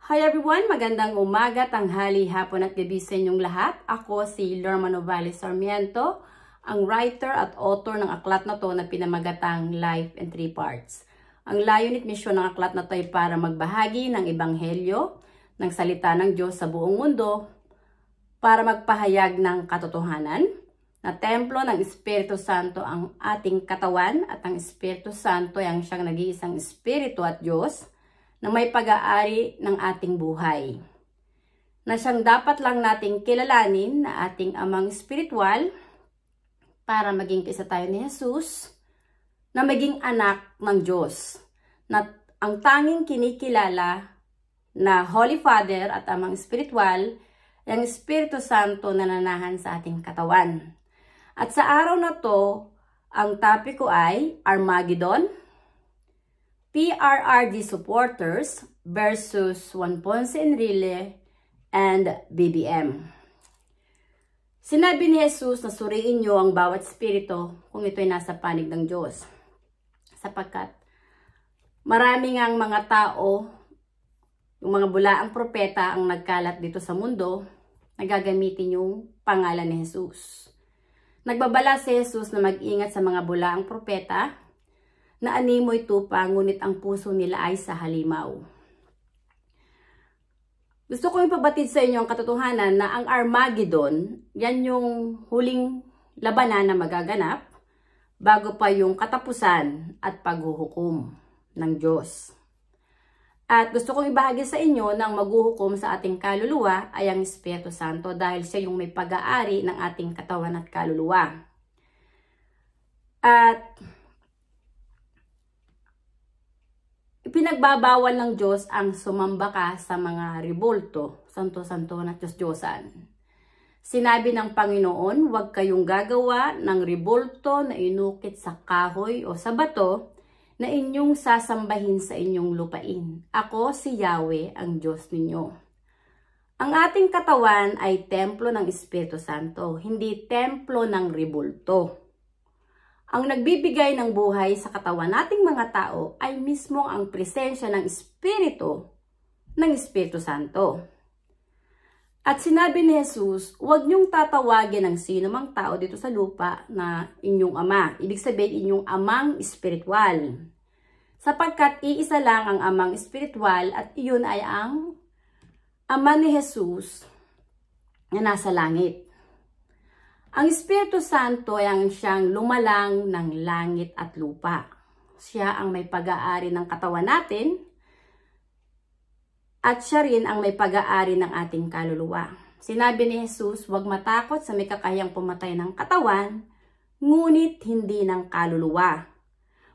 Hi everyone! Magandang umaga, tanghali, hapon at gabi sa inyong lahat. Ako si Lorma Novales Sarmiento, ang writer at author ng aklat na to na pinamagatang Life in 3 Parts. Ang layunin at misyon ng aklat na to ay para magbahagi ng ebanghelyo, ng salita ng Diyos sa buong mundo, para magpahayag ng katotohanan, na templo ng Espiritu Santo ang ating katawan at ang Espiritu Santo ay ang siyang nag-iisang Espiritu at Diyos, na may pag-aari ng ating buhay. Na siyang dapat lang nating kilalanin na ating amang espiritual para maging isa tayo ni Jesus, na maging anak ng Diyos. Na ang tanging kinikilala na Holy Father at amang espiritual ay ang Espiritu Santo na nanahan sa ating katawan. At sa araw na to, ang topic ko ay Armageddon, PRRD supporters versus Juan Ponce Enrile and BBM. Sinabi ni Jesus na suriin niyo ang bawat espiritu kung ito'y nasa panig ng Diyos. Sapagkat maraming ang mga tao, yung mga bulaang propeta ang nagkalat dito sa mundo, nagagamitin yung pangalan ni Jesus. Nagbabala si Jesus na mag-ingat sa mga bulaang propeta, na animoy tupa, ngunit ang puso nila ay sa halimaw. Gusto ko ipabatid sa inyo ang katotohanan na ang Armageddon, yan yung huling labanan na magaganap bago pa yung katapusan at paghuhukom ng Diyos. At gusto kong ibahagi sa inyo na ang maghuhukom sa ating kaluluwa ay ang Espiritu Santo dahil siya yung may pag-aari ng ating katawan at kaluluwa. At ipinagbabawal ng Diyos ang sumamba ka sa mga rebulto, santo-santo at Diyos-Diyosan. Sinabi ng Panginoon, huwag kayong gagawa ng rebulto na inukit sa kahoy o sa bato na inyong sasambahin sa inyong lupain. Ako si Yahweh, ang Diyos ninyo. Ang ating katawan ay templo ng Espiritu Santo, hindi templo ng rebulto. Ang nagbibigay ng buhay sa katawan nating mga tao ay mismo ang presensya ng Espiritu Santo. At sinabi ni Jesus, huwag niyong tatawagin ng sino mang tao dito sa lupa na inyong ama. Ibig sabihin inyong amang espiritual. Sapagkat iisa lang ang amang espiritual at iyon ay ang ama ni Jesus na nasa langit. Ang Espiritu Santo ay ang siyang lumalang ng langit at lupa. Siya ang may pag-aari ng katawan natin at siya rin ang may pag-aari ng ating kaluluwa. Sinabi ni Jesus, huwag matakot sa may kakayang pumatay ng katawan, ngunit hindi ng kaluluwa.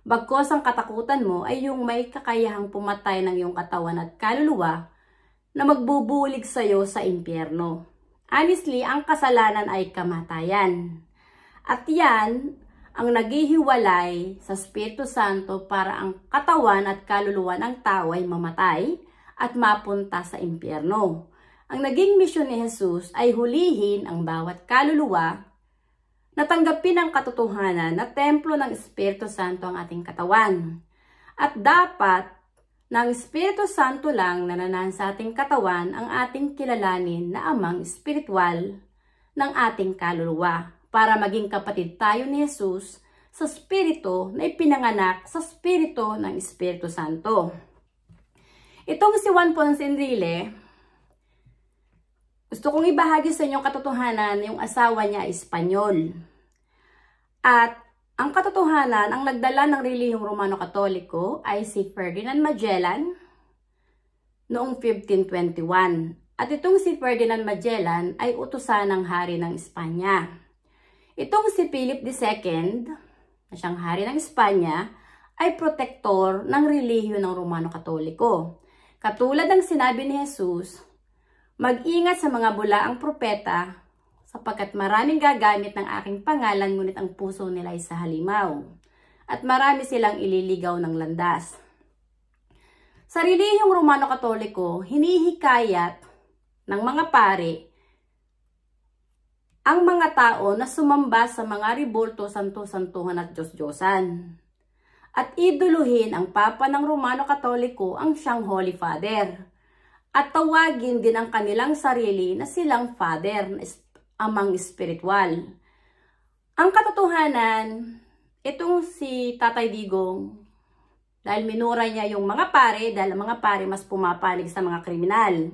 Bagkos ang katakutan mo ay yung may kakayahang pumatay ng iyong katawan at kaluluwa na magbubulig sa iyo sa impyerno. Honestly, ang kasalanan ay kamatayan. At yan ang naghihiwalay sa Espiritu Santo para ang katawan at kaluluwa ng tao ay mamatay at mapunta sa impyerno. Ang naging misyon ni Jesus ay hulihin ang bawat kaluluwa na tanggapin ang katotohanan na templo ng Espiritu Santo ang ating katawan. At dapat ng Espiritu Santo lang nananan sa ating katawan ang ating kilalanin na amang espiritual ng ating kaluluwa para maging kapatid tayo ni Jesus sa Espiritu na ipinanganak sa Espiritu ng Espiritu Santo. Itong si Juan Ponce Enrile, gusto kong ibahagi sa inyong katotohanan yung asawa niya ay Espanyol. At ang katotohanan, ang nagdala ng relihiyong Romano-Katoliko ay si Ferdinand Magellan noong 1521. At itong si Ferdinand Magellan ay utusan ng hari ng Espanya. Itong si Philip II, na siyang hari ng Espanya, ay protektor ng relihiyo ng Romano-Katoliko. Katulad ng sinabi ni Jesus, mag-ingat sa mga bulaang propeta, sapagkat maraming gagamit ng aking pangalan, ngunit ang puso nila ay sa halimaw. At marami silang ililigaw ng landas. Sa relihiyong Romano-Katoliko, hinihikayat ng mga pari ang mga tao na sumamba sa mga rebulto, santo-santuhan at Diyos-Diyosan. At iduluhin ang Papa ng Romano-Katoliko ang siyang Holy Father. at tawagin din ang kanilang sarili na silang father, amang espiritual. Ang katotohanan, itong si Tatay Digong, dahil minura niya yung mga pare, dahil ang mga pare mas pumapalig sa mga kriminal.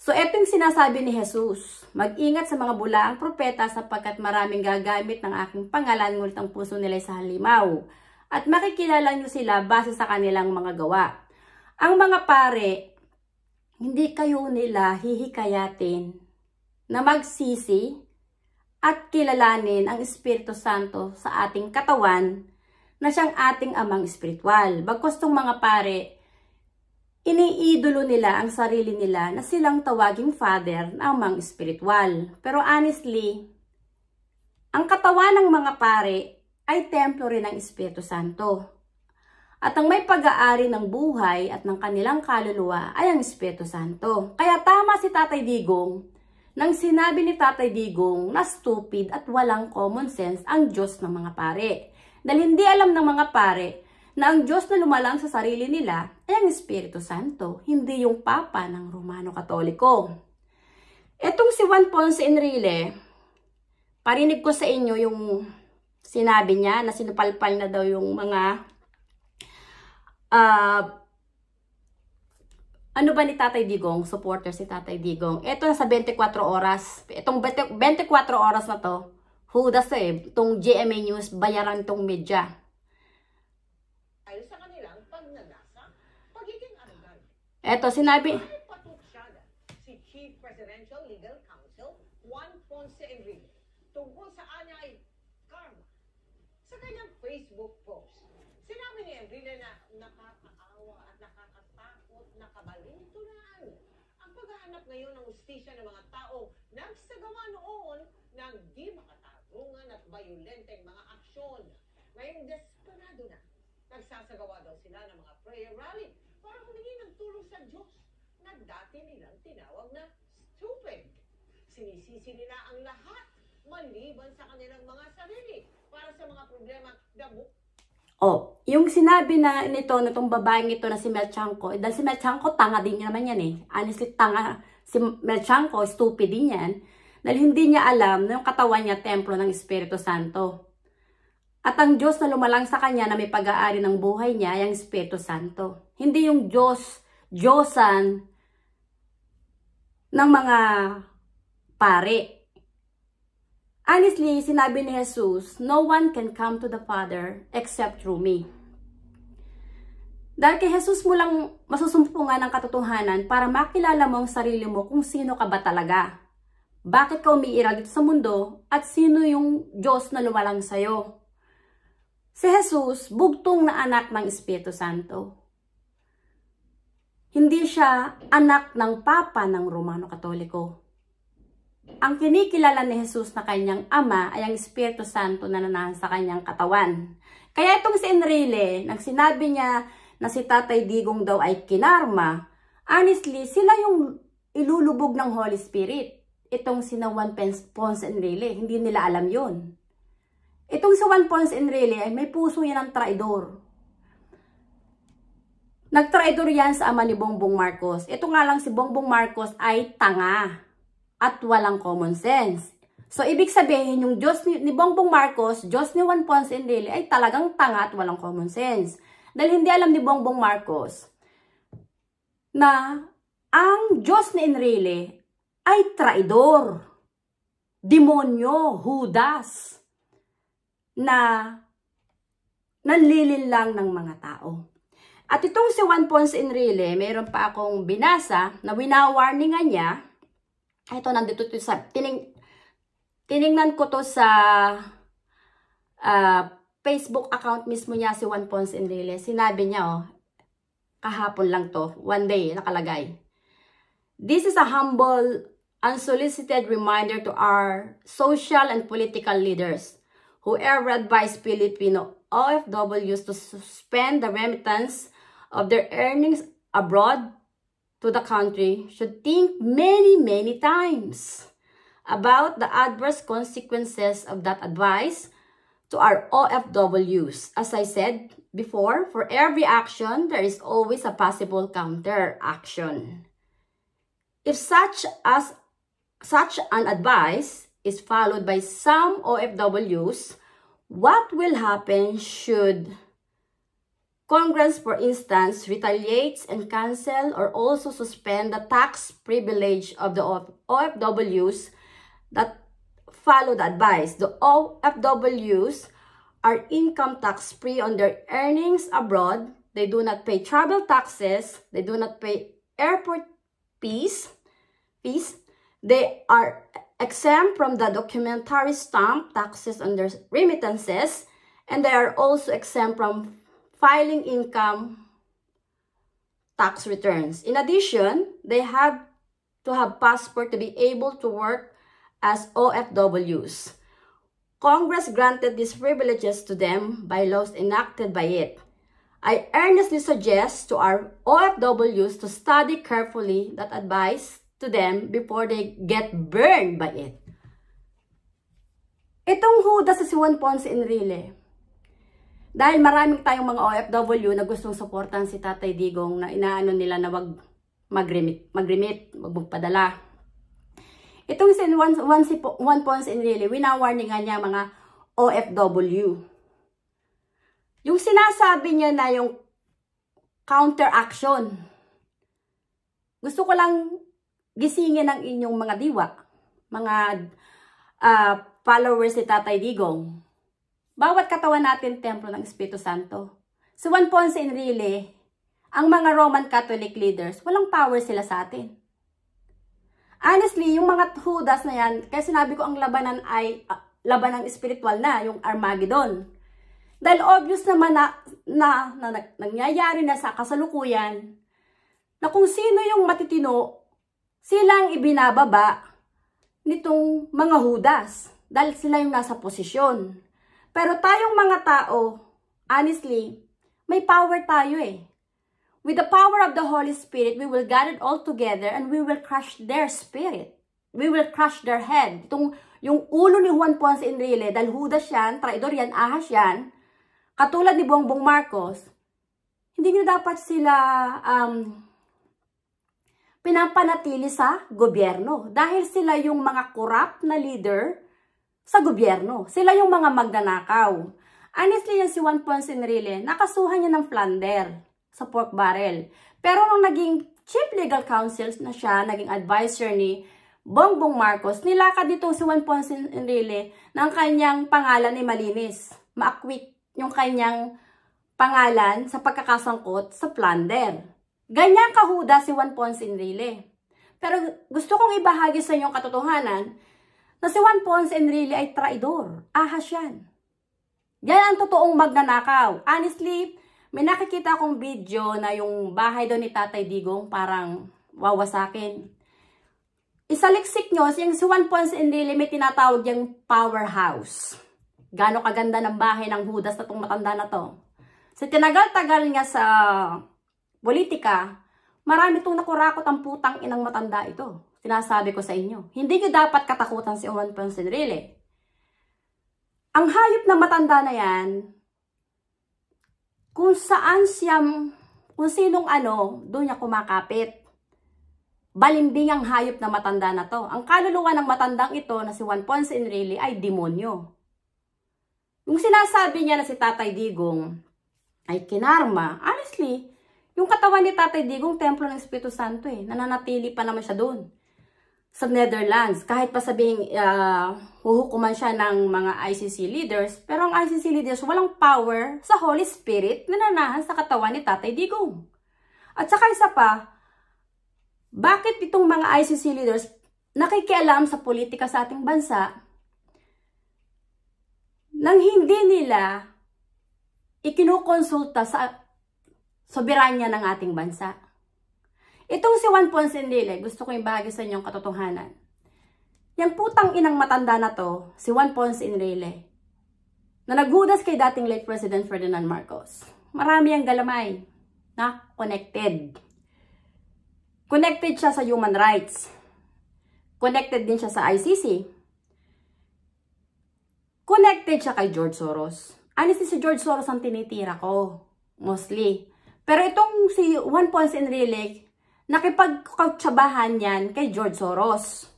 So, ito yung sinasabi ni Jesus, mag-ingat sa mga bulaang propeta sapagkat maraming gagamit ng aking pangalan, ngunit ang puso nila ay sa halimaw. At makikilala nyo sila base sa kanilang mga gawa. Ang mga pare, hindi kayo nila hihikayatin na magsisi at kilalanin ang Espiritu Santo sa ating katawan na siyang ating amang espiritual. Bagkus tong mga pare, iniidolo nila ang sarili nila na silang tawaging father na amang espiritual. Pero honestly, ang katawan ng mga pare ay templo rin ng Espiritu Santo. At ang may pag-aari ng buhay at ng kanilang kaluluwa ay ang Espiritu Santo. Kaya tama si Tatay Digong nang sinabi ni Tatay Digong na stupid at walang common sense ang Diyos ng mga pare. Dahil hindi alam ng mga pare na ang Diyos na lumalang sa sarili nila ay ang Espiritu Santo, hindi yung Papa ng Romano Katoliko. Etong si Juan Ponce Enrile, parinig ko sa inyo yung sinabi niya na sinupalpal na daw yung mga ano ba ni Tatay Digong, supporter si Tatay Digong. Ito na sa 24 oras. Itong 24 oras na to, hudas itong GMA News, bayaran itong media. Eto, sinabi, si Chief Presidential Legal Counsel Juan Ponce Enrile tungkol sa anyay karma. Sa kanyang Facebook post, sinabi ni Enrile na nakakaawa at nakakatakot na kabalintunaan ang paghahanap ngayon ng ustisya ng mga taong nagsagawa noon ng di makatarungan at bayolenteng mga aksyon. Ngayong desperado na, nagsasagawa daw sila ng mga prayer rally para humingi ng tulong sa Diyos na dati nilang tinawag na stupid. Sinisisi nila ang lahat maliban sa kanilang mga sarili para sa mga problema dabo. Yung sinabi na nito, na itong babaeng ito na si Mel Chanco, dahil si Mel Chanco, tanga din naman yan eh. Honestly, tanga. Si Mel Chanco, stupid din yan. Dahil hindi niya alam na yung katawan niya, templo ng Espiritu Santo. At ang Diyos na lumalang sa kanya na may pag-aari ng buhay niya ay ang Espiritu Santo. Hindi yung Diyosan ng mga pare. Honestly, sinabi ni Jesus, no one can come to the Father except through me. Dahil kay Jesus mo lang masusumpungan ng katotohanan para makilala mo ang sarili mo kung sino ka ba talaga. Bakit ka umiiral dito sa mundo at sino yung Diyos na lumalang sa'yo? Si Jesus, bugtong na anak ng Espiritu Santo. Hindi siya anak ng Papa ng Romano Katoliko. Ang kinikilala ni Jesus na kanyang ama ay ang Espiritu Santo na nanahan sa kanyang katawan. Kaya itong si Enrile, nang sinabi niya na si Tatay Digong daw ay kinarma, honestly, sila yung ilulubog ng Holy Spirit. Itong si Juan Ponce Enrile, hindi nila alam yun. Itong si Juan Ponce Enrile ay may puso yan ng traidor. Nagtraidor yan sa ama ni Bongbong Marcos. Ito nga lang si Bongbong Marcos ay tanga at walang common sense. So, ibig sabihin, yung Diyos ni Bongbong Marcos, Diyos ni Juan Ponce Enrile ay talagang tanga at walang common sense. Dahil hindi alam ni Bongbong Marcos na ang Diyos ni Enrile ay traidor, demonyo, Judas, na nanlilinlang ng mga tao. At itong si Juan Ponce Enrile, mayroon pa akong binasa na winawarningan niya. Ito, nandito to sa, tiningnan ko to sa Facebook account mismo niya, si Juan Ponce Enrile. Sinabi niya, kahapon lang to, one day, nakalagay. This is a humble, unsolicited reminder to our social and political leaders who ever advise Filipino OFWs to suspend the remittance of their earnings abroad to the country should think many, many times about the adverse consequences of that advice to our OFWs. As I said before, for every action, there is always a possible counter action. If such an advice is followed by some OFWs, what will happen should Congress, for instance, retaliates and cancel or also suspend the tax privilege of the OFWs that follow the advice? The OFWs are income tax free on their earnings abroad. They do not pay travel taxes. They do not pay airport fees. They are exempt from the documentary stamp taxes on their remittances, and they are also exempt from filing income tax returns. In addition, they have to have passport to be able to work as OFWs. Congress granted these privileges to them by laws enacted by it. I earnestly suggest to our OFWs to study carefully that advice to them before they get burned by it. Itong huda sa si Juan Ponce Enrile, dahil maraming tayong mga OFW na gustong suportahan si Tatay Digong na inaano nila na wag mag-remit, wag magpadala. Itong si Juan Ponce Enrile, winawarningan niya mga OFW. Yung sinasabi niya na yung counteraction, gusto ko lang gisingin ang inyong mga diwa, mga followers ni Tatay Digong. Bawat katawan natin, templo ng Espiritu Santo. Si Juan Ponce Enrile, ang mga Roman Catholic leaders, walang power sila sa atin. Honestly, yung mga Judas na yan, kaya sinabi ko ang labanan ay labanan spiritual na, yung Armageddon. Dahil obvious naman na nangyayari na sa kasalukuyan, na kung sino yung matitino, silang ibinababa nitong mga Judas. Dahil sila yung nasa posisyon. Pero tayong mga tao, honestly, may power tayo eh. With the power of the Holy Spirit, we will gather it all together and we will crush their spirit. We will crush their head. Yung ulo ni Juan Ponce Enrile, dahil Judas yan, traidor yan, ahas yan, katulad ni Bongbong Marcos, hindi nyo dapat sila pinapanatili sa gobyerno. Dahil sila yung mga corrupt na leader sa gobyerno. Sila yung mga magnanakaw. Honestly, yan si Juan Ponce Enrile, nakasuhan niya ng plunder sa pork barrel. Pero nung naging chief legal counsel na siya, naging advisor ni Bongbong Marcos, nilakad dito si Juan Ponce Enrile ng kanyang pangalan ay malinis. Ma-acquit yung kanyang pangalan sa pagkakasangkot sa plunder. Ganyan kahuda si Juan Ponce Enrile. Pero gusto kong ibahagi sa inyong katotohanan na si Juan Ponce Enrile ay traidor. Ahas yan. Yan ang totoong magnanakaw. Honestly, may nakikita akong video na yung bahay doon ni Tatay Digong parang wawasakin. Isaliksik nyo, yung si Juan Ponce Enrile may tinatawag yung powerhouse. Gano'ng kaganda ng bahay ng Judas na itong matanda na to. Sa tinagal-tagal niya sa politika, marami itong nakurakot ang putang inang matanda ito. Sinasabi ko sa inyo, hindi nyo dapat katakutan si Juan Ponce Enrile. Ang hayop na matanda na yan, kung saan siya, kung sinong doon niya kumakapit. Balimbing ang hayop na matanda na to. Ang kaluluwa ng matandang ito na si Juan Ponce Enrile ay demonyo. Yung sinasabi niya na si Tatay Digong ay kinarma, honestly, yung katawan ni Tatay Digong, templo ng Espiritu Santo eh. Nananatili pa naman siya doon sa Netherlands. Kahit pa sabihing huhukuman siya ng mga ICC leaders, pero ang ICC leaders walang power sa Holy Spirit na nanahan sa katawan ni Tatay Digong. At saka isa pa, bakit itong mga ICC leaders nakikialam sa politika sa ating bansa nang hindi nila ikinukonsulta sa soberanya ng ating bansa? Itong si Juan Ponce Enrile, gusto ko ibahagi sa inyong katotohanan. Yang putang inang matanda na to, si Juan Ponce Enrile, na naghudas kay dating late President Ferdinand Marcos. Marami ang galamay na connected. Connected siya sa human rights. Connected din siya sa ICC. connected siya kay George Soros. Honestly, si George Soros ang tinitira ko, mostly. Pero itong si Juan Ponce Enrile, nakipagkatsabahan yan kay George Soros,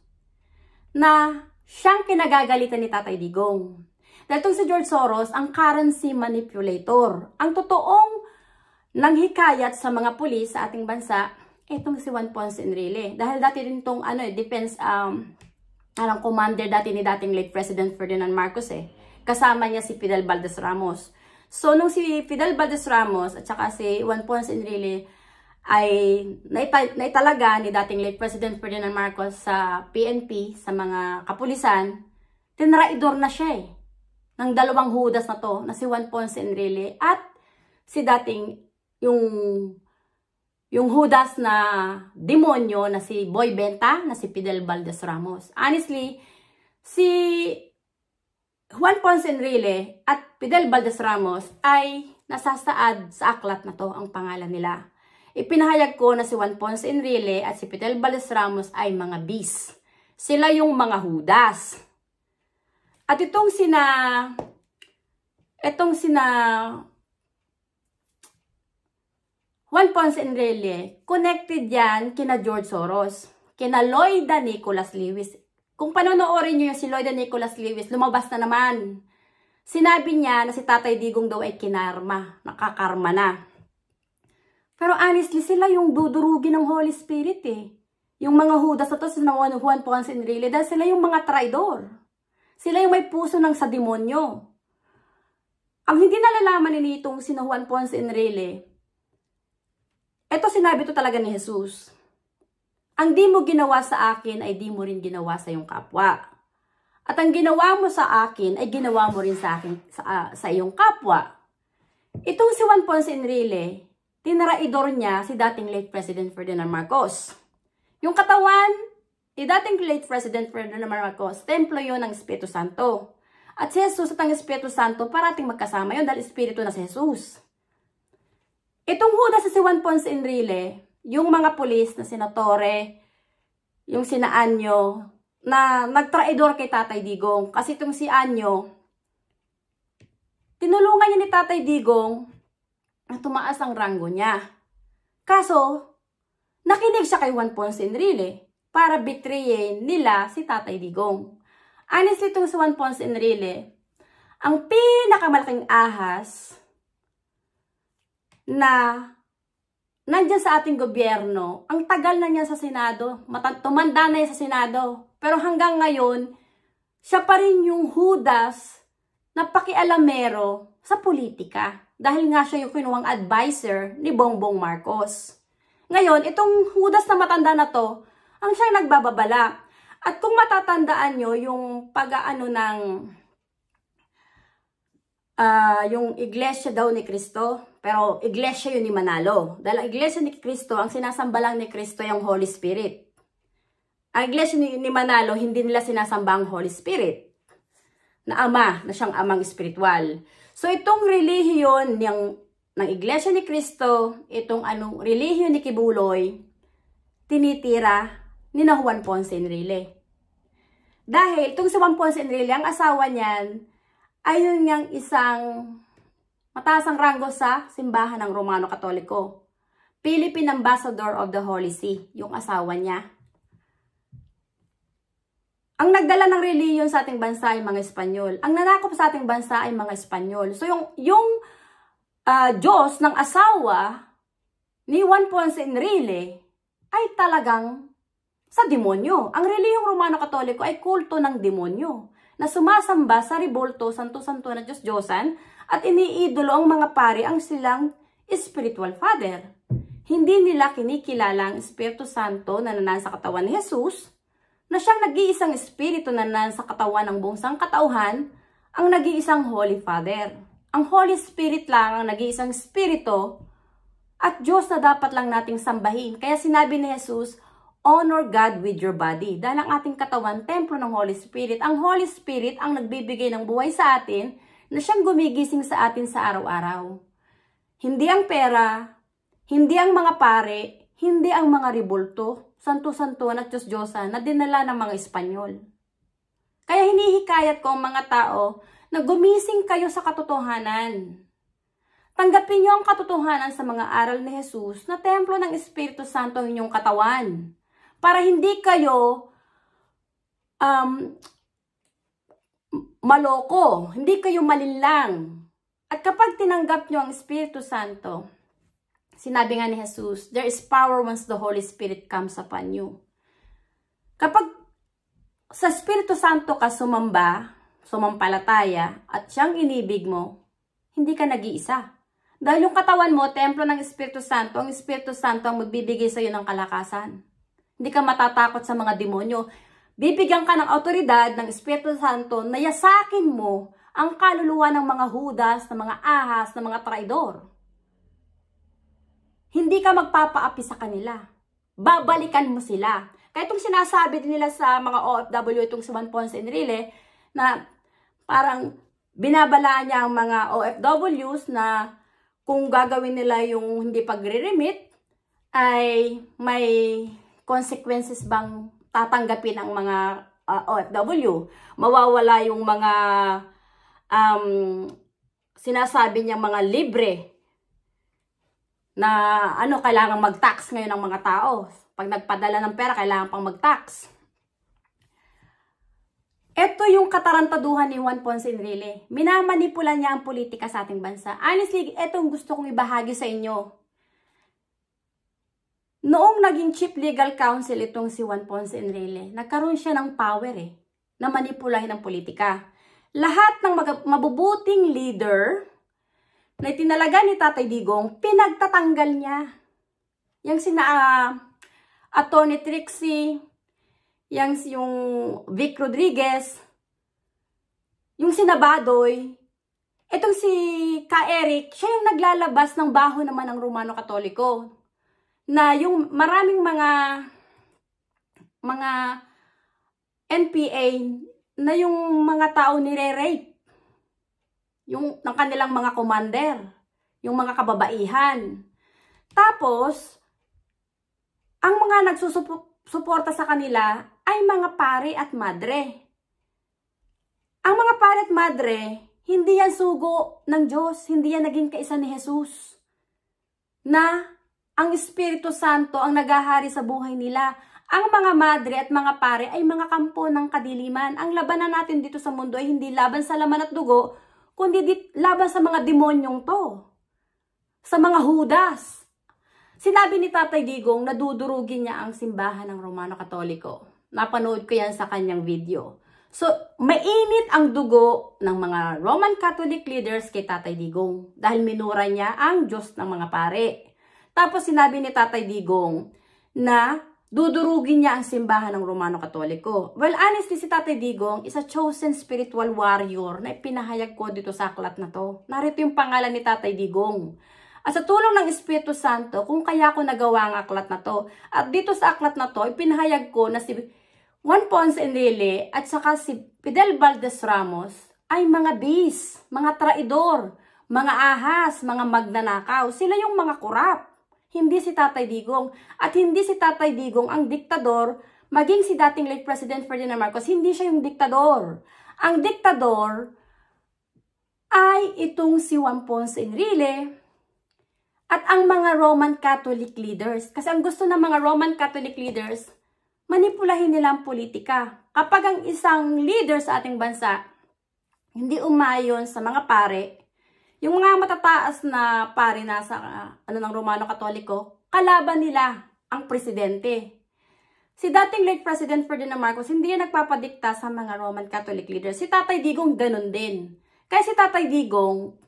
na siyang kinagagalitan ni Tatay Digong. Dahil itong si George Soros, ang currency manipulator. Ang totoong nanghikayat sa mga pulis sa ating bansa, itong si Juan Ponce Enrile. Dahil dati din itong defense commander dati ni dating late President Ferdinand Marcos Kasama niya si Fidel Valdez Ramos. So, nung si Fidel Valdez Ramos at saka si Juan Ponce Enrile ay naitalaga ni dating late President Ferdinand Marcos sa PNP, sa mga kapulisan, tinraidor na siya ng dalawang hudas na to, na si Juan Ponce Enrile at si dating yung hudas na demonyo na si Boy Benta, na si Fidel Valdez Ramos. Honestly, si Juan Ponce Enrile at Fidel Valdez Ramos ay nasasaad sa aklat na to, ang pangalan nila. Ipinahayag ko na si Juan Ponce Enrile at si Fidel Valdez Ramos ay mga bis. Sila yung mga hudas. At itong sina Juan Ponce Enrile, connected yan kina George Soros, kina Loida Nicholas Lewis. Kung panonoorin nyo yung si Loida Nicholas Lewis, lumabas na naman. Sinabi niya na si Tatay Digong daw ay kinarma, nakakarma na. Pero honestly, sila yung dudurugi ng Holy Spirit Yung mga hudas na to, si Juan Ponce Enrile, dahil sila yung mga traidor. Sila yung may puso ng sa demonyo. Ang hindi nalalaman nitong si Juan Ponce Enrile, ito sinabi to talaga ni Jesus. Ang di mo ginawa sa akin ay di mo rin ginawa sa iyong kapwa. At ang ginawa mo sa akin ay ginawa mo rin sa akin sa iyong kapwa. Itong si Juan Ponce Enrile, tinaraidor niya si dating late President Ferdinand Marcos. Yung katawan ni dating late President Ferdinand Marcos, templo yun ng Espiritu Santo. At si Jesus at ang Espiritu Santo parating magkasama yun dahil Espiritu na si Jesus. Itong hudas sa si Juan Ponce Enrile, yung mga pulis na senatore, yung sina Anyo, na nagtraidor kay Tatay Digong. Kasi itong si Anyo, tinulungan niya ni Tatay Digong na tumaas ang ranggo niya. Kaso, nakinig siya kay Juan Ponce Enrile para betrayin nila si Tatay Digong. Honestly, itong si Juan Ponce Enrile, ang pinakamalaking ahas na nandyan sa ating gobyerno, ang tagal na niya sa Senado, tumanda na niya sa Senado, pero hanggang ngayon, siya pa rin yung hudas na pakialamero sa politika. Dahil nga siya yung kinuwang advisor ni Bongbong Marcos. Ngayon, itong hudas na matanda na to, ang siyang nagbababala. At kung matatandaan nyo, yung pag-aano ng yung iglesia daw ni Cristo, pero iglesia yun ni Manalo. Dahil ang iglesia ni Cristo, ang sinasamba lang ni Cristo yung Holy Spirit. Ang iglesia ni Manalo, hindi nila sinasamba ang Holy Spirit na ama, na siyang amang espiritual. So itong relihiyon ng iglesia ni Cristo, itong relihiyon ni Kibuloy, tinitira ni Juan Ponce Enrile. Dahil itong si Juan Ponce Enrile, ang asawa niyan, ayun niyang isang mataas ang ranggo sa simbahan ng Romano Katoliko. Philippine Ambassador of the Holy See, yung asawa niya. Ang nagdala ng reliyon sa ating bansa ay mga Espanyol. Ang nanakop sa ating bansa ay mga Espanyol. So yung Diyos ng asawa ni Juan Ponce Enrile ay talagang sa demonyo. Ang reliyong Romano Katoliko ay kulto ng demonyo na sumasamba sa Ribolto, Santo-Santo na Diyos-Diyosan at iniidolo ang mga pari ang silang spiritual father. Hindi nila kinikilala ang Espiritu Santo na nanasa sa katawan ni Jesus, na siyang nag-iisang espiritu na nasa katawan ng buong sangkatauhan, ang nag-iisang Holy Father. Ang Holy Spirit lang ang nag-iisang espiritu at Diyos na dapat lang nating sambahin. Kaya sinabi ni Jesus, honor God with your body. Dahil ang ating katawan, templo ng Holy Spirit. Ang Holy Spirit ang nagbibigay ng buhay sa atin na siyang gumigising sa atin sa araw-araw. Hindi ang pera, hindi ang mga pare, hindi ang mga ribulto, santo-santuan at Diyos-Diyosan na dinala ng mga Espanyol. Kaya hinihikayat ko ang mga tao na gumising kayo sa katotohanan. Tanggapin niyo ang katotohanan sa mga aral ni Jesus na templo ng Espiritu Santo ang inyong katawan. Para hindi kayo maloko, hindi kayo malinlang. At kapag tinanggap niyo ang Espiritu Santo, sinabi nga ni Jesus, there is power once the Holy Spirit comes upon you. Kapag sa Espiritu Santo ka sumampalataya, at siyang inibig mo, hindi ka nag-iisa. Dahil yung katawan mo, templo ng Espiritu Santo, ang Espiritu Santo ang magbibigay sa iyo ng kalakasan. Hindi ka matatakot sa mga demonyo. Bibigyan ka ng autoridad ng Espiritu Santo na yasakin mo ang kaluluwa ng mga Judas, ng mga ahas, ng mga traidor. Hindi ka magpapaapi sa kanila. Babalikan mo sila. Kaya itong sinasabi nila sa mga OFW, itong si Juan Ponce Enrile, na parang binabalaan niya ang mga OFWs na kung gagawin nila yung hindi pagre-remit, ay may consequences bang tatanggapin ang mga OFW. Mawawala yung mga sinasabi niya mga libre na kailangan mag-tax ngayon ng mga tao. Pag nagpadala ng pera, kailangan pang mag-tax. Ito yung katarantaduhan ni Juan Ponce Enrile. Minamanipula niya ang politika sa ating bansa. Honestly, ito ang gusto kong ibahagi sa inyo. Noong naging Chief Legal Counsel itong si Juan Ponce Enrile, nagkaroon siya ng power na manipulahin ang politika. Lahat ng mabubuting leader na itinalaga ni Tatay Digong, pinagtatanggal niya. Yang sina Atty. Trixie, yung Vic Rodriguez, yung sinabadoy, itong si Ka Eric, siya yung naglalabas ng baho naman ng Romano Katoliko. Na yung maraming mga NPA na yung mga tao nire-rape. Yung ng kanilang mga commander, yung mga kababaihan. Tapos, ang mga nagsusuporta sa kanila ay mga pare at madre. Ang mga pare at madre, hindi yan sugo ng Diyos, hindi yan naging kaisa ni Jesus. Na ang Espiritu Santo ang naghahari sa buhay nila. Ang mga madre at mga pare ay mga kampo ng kadiliman. Ang labanan natin dito sa mundo ay hindi laban sa laman at dugo, kundi laban sa mga demonyong to. Sa mga Judas. Sinabi ni Tatay Digong na dudurugin niya ang simbahan ng Romano Katoliko. Napanood ko yan sa kanyang video. So, mainit ang dugo ng mga Roman Catholic leaders kay Tatay Digong dahil minura niya ang Diyos ng mga pare. Tapos sinabi ni Tatay Digong na dudurugin niya ang simbahan ng Romano Katoliko. Well, honestly, si Tatay Digong is a chosen spiritual warrior na ipinahayag ko dito sa aklat na to. Narito yung pangalan ni Tatay Digong. At sa tulong ng Espiritu Santo, kung kaya ko nagawa ang aklat na to. At dito sa aklat na to, ipinahayag ko na si Juan Ponce Enrile at saka si Fidel Valdez Ramos ay mga bis, mga traidor, mga ahas, mga magnanakaw. Sila yung mga kurap. Hindi si Tatay Digong. At hindi si Tatay Digong ang diktador, maging si dating late President Ferdinand Marcos, hindi siya yung diktador. Ang diktador ay itong si Juan Ponce Enrile at ang mga Roman Catholic leaders. Kasi ang gusto ng mga Roman Catholic leaders, manipulahin nila ang politika. Kapag ang isang leader sa ating bansa, hindi umayon sa mga pare, yung mga matataas na pare nasa ng Romano Katoliko, kalaban nila ang presidente. Si dating late President Ferdinand Marcos, hindi yan nagpapadikta sa mga Roman Catholic leaders. Si Tatay Digong ganun din. Kaya si Tatay Digong,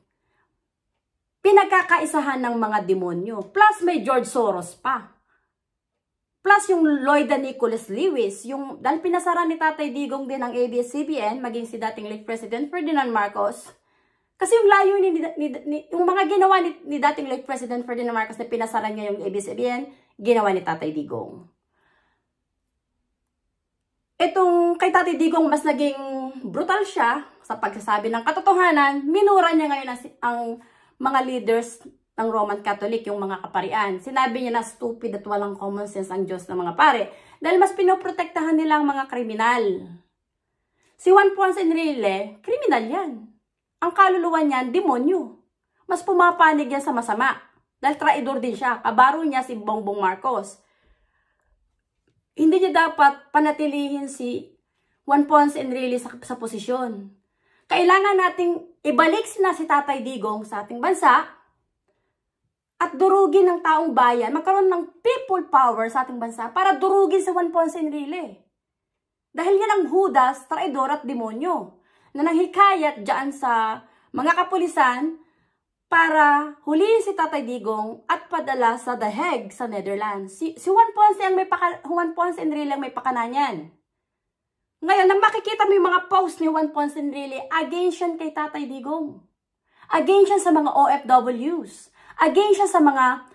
pinagkakaisahan ng mga demonyo. Plus may George Soros pa. Plus yung Lloyd Nicholas Lewis. Dahil pinasara ni Tatay Digong din ang ABS-CBN, maging si dating late President Ferdinand Marcos. Kasi yung layo yung mga ginawa ni dating late President Ferdinand Marcos na pinasara niya yung ABS-CBN, ginawa ni Tatay Digong. Itong kay Tatay Digong, mas naging brutal siya sa pagsasabi ng katotohanan. Minura niya ngayon ang mga leaders ng Roman Catholic, yung mga kaparian. Sinabi niya na stupid at walang common sense ang Diyos ng mga pare. Dahil mas pinoprotektahan nila ang mga kriminal. Si Juan Ponce Enrile, kriminal yan. ang kaluluwa niyan, demonyo. Mas pumapanig yan sa masama. Dahil traidor din siya. Kabaro niya si Bongbong Marcos. Hindi niya dapat panatilihin si Juan Ponce Enrile sa posisyon. Kailangan nating ibalik si Tatay Digong sa ating bansa at durugin ng taong bayan, magkaroon ng people power sa ating bansa para durugin si Juan Ponce Enrile. Dahil yan ang hudas, traidor at demonyo na nanghikayat dyan sa mga kapulisan para huliin si Tatay Digong at padala sa The Hague sa Netherlands. Si Juan Ponce Enrile ang may pakananan. Ngayon, nang makikita mo yung mga post ni Juan Ponce Enrile, against yan kay Tatay Digong. Against yan sa mga OFWs. Against siya sa mga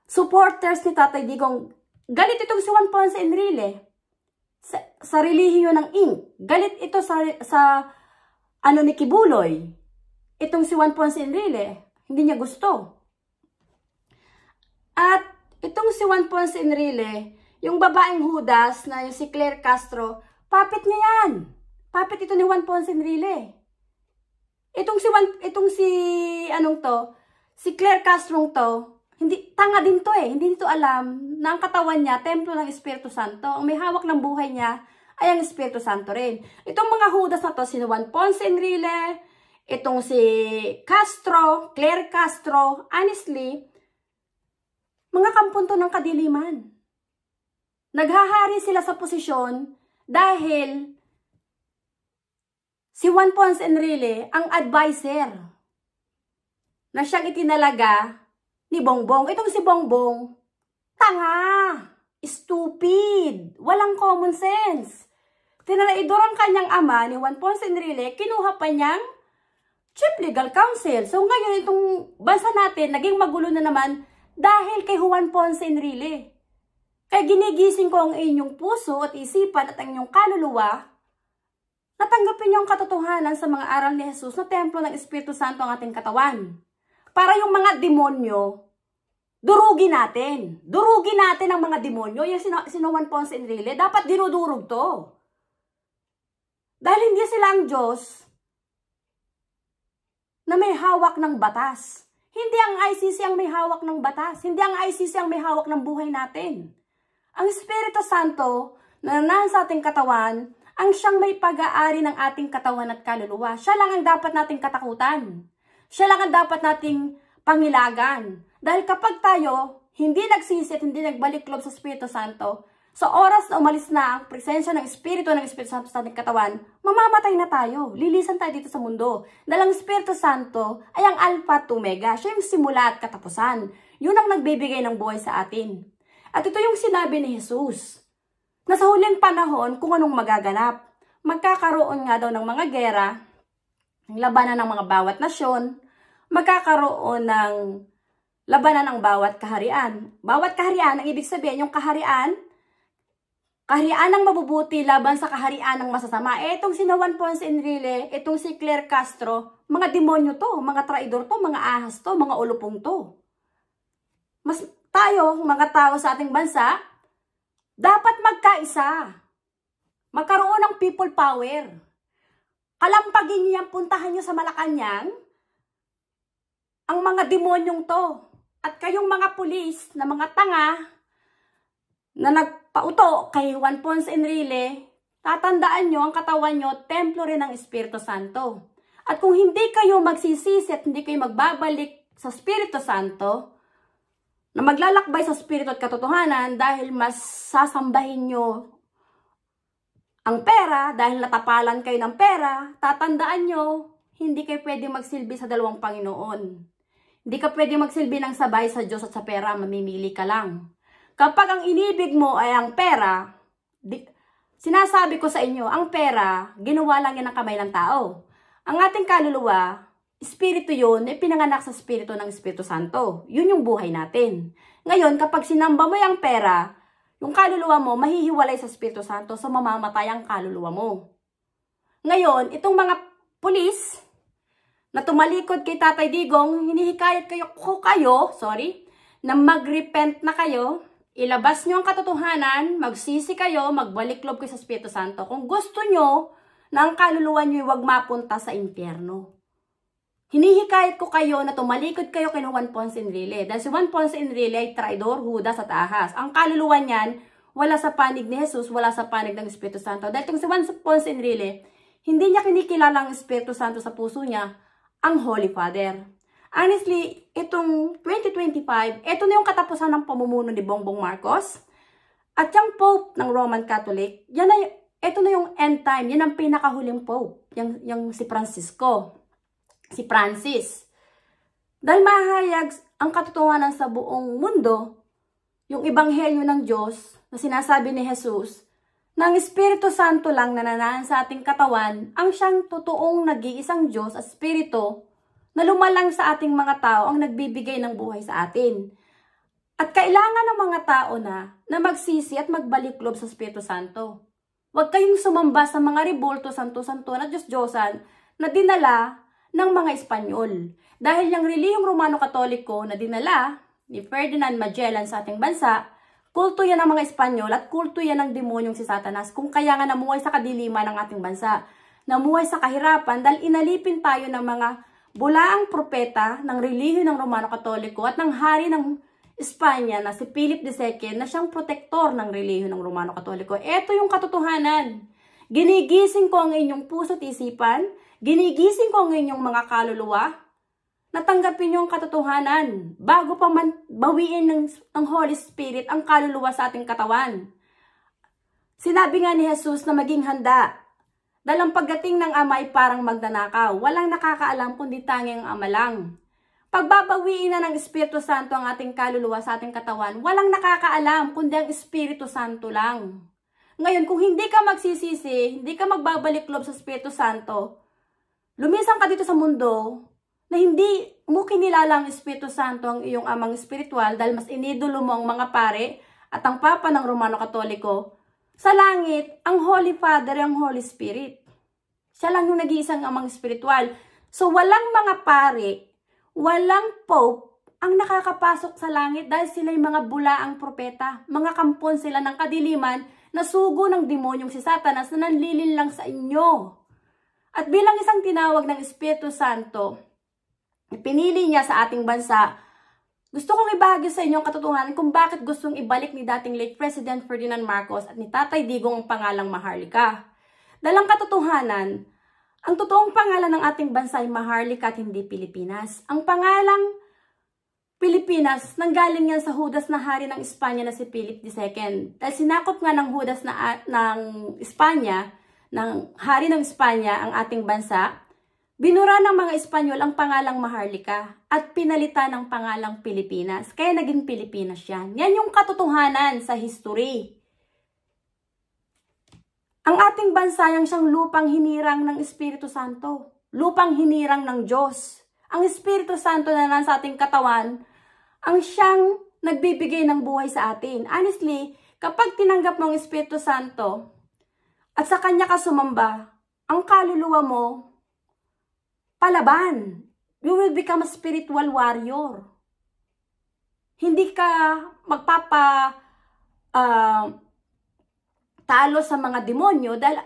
supporters ni Tatay Digong. Galit itong si Juan Ponce Enrile sa relihiyon ng Ink. Galit ito sa ni Kibuloy. Itong si Juan Ponce Enrile, hindi niya gusto. At itong si Juan Ponce Enrile, yung babaeng hudas na yung si Claire Castro, papit niya yan. Papit ito ni Juan Ponce Enrile. Si Claire Castro to, hindi, tanga din to eh. Hindi nito alam na ang katawan niya, templo ng Espiritu Santo. Ang may hawak ng buhay niya ay ang Espiritu Santo rin. Itong mga hudas na to, si Juan Ponce Enrile, itong si Castro, Claire Castro, honestly, mga kampunto ng kadiliman. Naghahari sila sa posisyon dahil si Juan Ponce Enrile ang advisor na siyang itinalaga ni Bongbong. Itong si Bongbong, tanga, stupid, walang common sense. Tinalaidor ang kanyang ama ni Juan Ponce Enrile, kinuha pa niyang Chief Legal Counsel. So ngayon itong bansa natin naging magulo na naman dahil kay Juan Ponce Enrile. Kaya ginigising ko ang inyong puso at isipan at ang inyong kaluluwa na tanggapin niyo ang katotohanan sa mga aral ni Jesus na templo ng Espiritu Santo ang ating katawan. Para yung mga demonyo, durugin natin. Durugin natin ang mga demonyo. Yung sino Juan Ponce Enrile, dapat dinudurog to. Dahil hindi sila ang Diyos na may hawak ng batas. Hindi ang ICC ang may hawak ng batas. Hindi ang ICC ang may hawak ng buhay natin. Ang Espiritu Santo na nasa ating katawan, ang siyang may pag-aari ng ating katawan at kaluluwa. Siya lang ang dapat nating katakutan. Siya lang ang dapat nating pangilagan. Dahil kapag tayo hindi nagsisi at hindi nagbalik loob sa Espiritu Santo, sa oras na umalis na ang presensya ng Espiritu Santo sa ating katawan, mamamatay na tayo. Lilisan tayo dito sa mundo. Dahil ang Espiritu Santo ay ang Alpha at Omega. Siya yung simula at katapusan. Yun ang nagbibigay ng buhay sa atin. At ito yung sinabi ni Jesus, na sa huling panahon kung anong magaganap. Magkakaroon nga daw ng mga gera, ng labanan ng mga bawat nasyon, magkakaroon ng labanan ng bawat kaharian. Bawat kaharian, ang ibig sabihin, yung kaharian ng mabubuti laban sa kaharian ng masasama. Itong si Juan Ponce Enrile, itong si Claire Castro, mga demonyo to, mga traidor to, mga ahas to, mga ulupong to. Mas tayo, mga tao sa ating bansa, dapat magkaisa. Magkaroon ng people power. Kalampagin niyo yan, puntahan niyo sa Malacanang ang mga demonyong to. At kayong mga pulis na mga tanga na nagpauto kay Juan Ponce Enrile, tatandaan nyo ang katawan nyo, templo rin ng Espiritu Santo. At kung hindi kayo magsisisi at hindi kayo magbabalik sa Espiritu Santo, na maglalakbay sa Espiritu at katotohanan dahil mas sasambahin nyo ang pera, dahil natapalan kayo ng pera, tatandaan nyo, hindi kayo pwede magsilbi sa dalawang Panginoon. Hindi ka pwede magsilbi ng sabay sa Diyos at sa pera, mamimili ka lang. Kapag ang inibig mo ay ang pera, sinasabi ko sa inyo, ang pera, ginawa lang yan ng kamay ng tao. Ang ating kaluluwa, Espiritu yun, pinanganak sa Espiritu ng Espiritu Santo. Yun yung buhay natin. Ngayon, kapag sinamba mo yung pera, yung kaluluwa mo, mahihiwalay sa Espiritu Santo, so mamamatay ang kaluluwa mo. Ngayon, itong mga pulis na tumalikod kay Tatay Digong, hinihikayat na mag-repent na kayo, ilabas nyo ang katotohanan, magsisi kayo, magbalik loob kayo sa Espiritu Santo. Kung gusto nyo na ang kaluluwa nyo huwag mapunta sa impyerno. hinihikayat ko kayo na tumalikod kayo kay Juan Ponce Enrile. Dahil si Juan Ponce Enrile ay traidor, Judas at ahas. Ang kaluluwa niyan, wala sa panig ni Jesus, wala sa panig ng Espiritu Santo. Dahil itong si Juan Ponce Enrile, hindi niya kinikilala ang Espiritu Santo sa puso niya, ang Holy Father. Honestly, itong 2025, ito na yung katapusan ng pamumuno ni Bongbong Marcos. At yung Pope ng Roman Catholic, ito na yung end time. Yan ang pinakahuling Pope. Yung si Francisco. Si Francis. Dahil mahayag ang katotohanan sa buong mundo, yung ebanghelyo ng Diyos na sinasabi ni Jesus, na ang Espiritu Santo lang na nananahan sa ating katawan, ang siyang totoong nag-iisang Diyos at Espiritu na lumalang sa ating mga tao ang nagbibigay ng buhay sa atin. At kailangan ng mga tao na magsisi at magbalik loob sa Espiritu Santo. Huwag kayong sumamba sa mga rebolto, santo-santo na Diyos-Diyosan na dinala ng mga Espanyol. Dahil yung relihiyong Romano-Katoliko na dinala ni Ferdinand Magellan sa ating bansa, kulto yan ng mga Espanyol at kulto yan ng demonyong si Satanas. Kung kaya nga namuhay sa kadiliman ng ating bansa, namuhay sa kahirapan dahil inalipin tayo ng mga bulaang propeta ng relihiyon ng Romano-Katoliko at ng hari ng Espanya na si Philip II na siyang protektor ng relihiyon ng Romano-Katoliko. Ito yung katotohanan. Ginigising ko ang inyong puso't isipan, ginigising ko ang inyong mga kaluluwa, natanggapin niyo ang katotohanan bago pa man bawiin ng Holy Spirit ang kaluluwa sa ating katawan. Sinabi nga ni Jesus na maging handa. Dahil ang pagdating ng Ama ay parang magnanakaw. Walang nakakaalam kundi tanging ang Ama lang. Pagbabawiin na ng Espiritu Santo ang ating kaluluwa sa ating katawan, walang nakakaalam kundi ang Espiritu Santo lang. Ngayon, kung hindi ka magsisisi, hindi ka magbabalik loob sa Espiritu Santo, lumisan ka dito sa mundo na hindi mo kinilala ang Espiritu Santo ang iyong amang espiritual dahil mas inidolo mo ang mga pare at ang Papa ng Romano-Katoliko. Sa langit, ang Holy Father ay ang Holy Spirit. Siya lang yung nag-iisang amang espiritual. So, walang mga pare, walang Pope ang nakakapasok sa langit dahil sila yung mga bulaang propeta. Mga kampon sila ng kadiliman na sugo ng demonyong si Satanas na nanlilin lang sa inyo. At bilang isang tinawag ng Espiritu Santo, pinili niya sa ating bansa, gusto kong ibahagi sa inyo ang katotohanan kung bakit gustong ibalik ni dating late President Ferdinand Marcos at ni Tatay Digong ang pangalang Maharlika. Dahil ang katotohanan, ang totoong pangalan ng ating bansa ay Maharlika at hindi Pilipinas. Ang pangalang Pilipinas, nanggaling yan sa Judas na hari ng Espanya na si Philip II. Dahil sinakop nga ng Judas ng Espanya, ng hari ng Espanya ang ating bansa, binura ng mga Espanyol ang pangalang Maharlika at pinalitan ng pangalang Pilipinas. Kaya naging Pilipinas yan. Yan yung katotohanan sa history. Ang ating bansa yung siyang lupang hinirang ng Espiritu Santo. Lupang hinirang ng Diyos. Ang Espiritu Santo na nasa ating katawan, ang siyang nagbibigay ng buhay sa atin. Honestly, kapag tinanggap mo ang Espiritu Santo at sa Kanya ka sumamba, ang kaluluwa mo, palaban. You will become a spiritual warrior. Hindi ka talo sa mga demonyo dahil